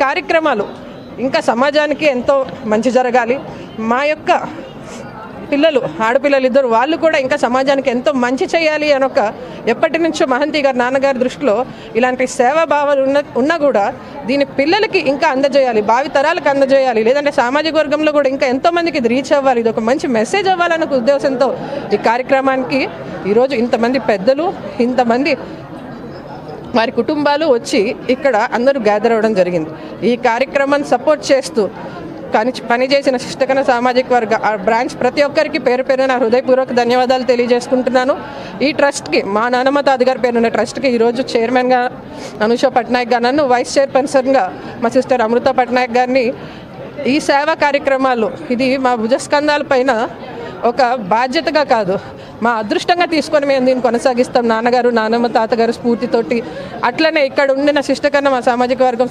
కార్యక్రమాలు ఇంకా సమాజానికి ఎంతో మంచి జరగాలి. మా యొక్క పిల్లలు, ఆడపిల్లలు ఇద్దరు వాళ్ళు కూడా ఇంకా సమాజానికి ఎంతో మంచి చేయాలి అని ఒక ఎప్పటి నుంచో మహంతి గారు నాన్నగారి దృష్టిలో ఇలాంటి సేవా భావాలు ఉన్నా కూడా దీని పిల్లలకి ఇంకా అందజేయాలి, భావి తరాలకు అందజేయాలి, లేదంటే సామాజిక వర్గంలో కూడా ఇంకా ఎంతోమందికి ఇది రీచ్ అవ్వాలి, ఇది ఒక మంచి మెసేజ్ అవ్వాలన్న ఉద్దేశంతో ఈ కార్యక్రమానికి ఈరోజు ఇంతమంది పెద్దలు, ఇంతమంది వారి కుటుంబాలు వచ్చి ఇక్కడ అందరూ గ్యాదర్ అవ్వడం జరిగింది. ఈ కార్యక్రమాన్ని సపోర్ట్ చేస్తూ పనిచేసిన శిష్టకన సామాజిక వర్గ బ్రాంచ్ ప్రతి ఒక్కరికి పేరు పేరున హృదయపూర్వక ధన్యవాదాలు తెలియజేసుకుంటున్నాను. ఈ ట్రస్ట్కి మా నానమ్మ తాతగారి పేరున్న ట్రస్ట్కి ఈరోజు చైర్మన్గా అనుష పట్నాయక్ గారు, నన్ను వైస్ చైర్పర్సన్గా మా సిస్టర్ అమృత పట్నాయక్ గారిని ఈ సేవా కార్యక్రమాలు ఇది మా భుజస్కంధాల పైన ఒక బాధ్యతగా కాదు, మా అదృష్టంగా తీసుకొని మేము దీన్ని కొనసాగిస్తాం. నాన్నగారు, నాన్నమ్మ, తాతగారు స్ఫూర్తితోటి, అట్లనే ఇక్కడ ఉండిన శిష్టకన్నా మా సామాజిక వర్గం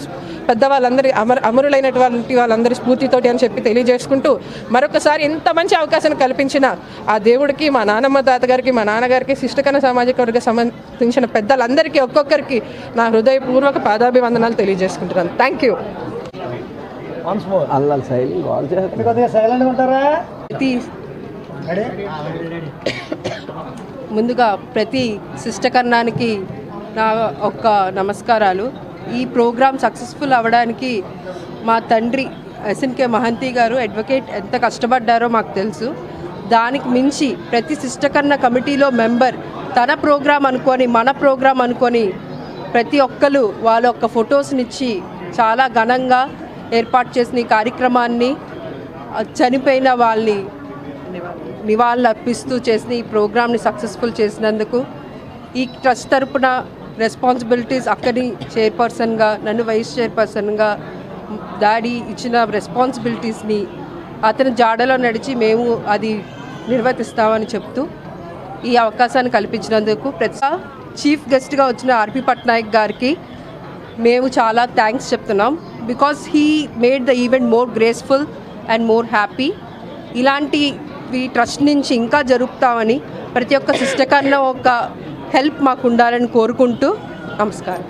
పెద్దవాళ్ళందరి అమరులైనటువంటి వాళ్ళందరి స్ఫూర్తితోటి అని చెప్పి తెలియజేసుకుంటూ మరొకసారి ఇంత మంచి అవకాశాన్ని కల్పించిన ఆ దేవుడికి, మా నాన్నమ్మ తాతగారికి, మా నాన్నగారికి, శిష్టకన్న సామాజిక వర్గ సంబంధించిన పెద్దలందరికీ ఒక్కొక్కరికి నా హృదయపూర్వక పాదాభివందనాలు తెలియజేసుకుంటున్నాను. Thank you. ముందుగా ప్రతి శిష్టకర్ణానికి నా ఒక్క నమస్కారాలు. ఈ ప్రోగ్రామ్ సక్సెస్ఫుల్ అవ్వడానికి మా తండ్రి ఎస్ఎన్కే మహంతి గారు అడ్వకేట్ ఎంత కష్టపడ్డారో మాకు తెలుసు. దానికి మించి ప్రతి శిష్టకర్ణ కమిటీలో మెంబర్ తన ప్రోగ్రాం అనుకొని, మన ప్రోగ్రాం అనుకొని ప్రతి ఒక్కరు వాళ్ళ యొక్క ఫొటోస్నిచ్చి చాలా ఘనంగా ఏర్పాటు చేసిన ఈ కార్యక్రమాన్ని, చనిపోయిన వాళ్ళని నివాళులు అర్పిస్తూ చేసిన ఈ ప్రోగ్రామ్ని సక్సెస్ఫుల్ చేసినందుకు ఈ ట్రస్ట్ తరపున రెస్పాన్సిబిలిటీస్ అక్కడి చైర్పర్సన్గా, నన్ను వైస్ చైర్పర్సన్గా డాడీ ఇచ్చిన రెస్పాన్సిబిలిటీస్ని అతని జాడలో నడిచి మేము అది నిర్వర్తిస్తామని చెప్తూ ఈ అవకాశాన్ని కల్పించినందుకు ప్రతి చీఫ్ గెస్ట్గా వచ్చిన ఆర్పి పట్నాయక్ గారికి మేము చాలా థ్యాంక్స్ చెప్తున్నాం. Because he made the event more graceful and more happy. ఇలాంటి ట్రస్ట్ నుంచి ఇంకా జరుపుతామని ప్రతి ఒక్క శిష్టకన్నా ఒక హెల్ప్ మాకు ఉండాలని కోరుకుంటూ నమస్కారం.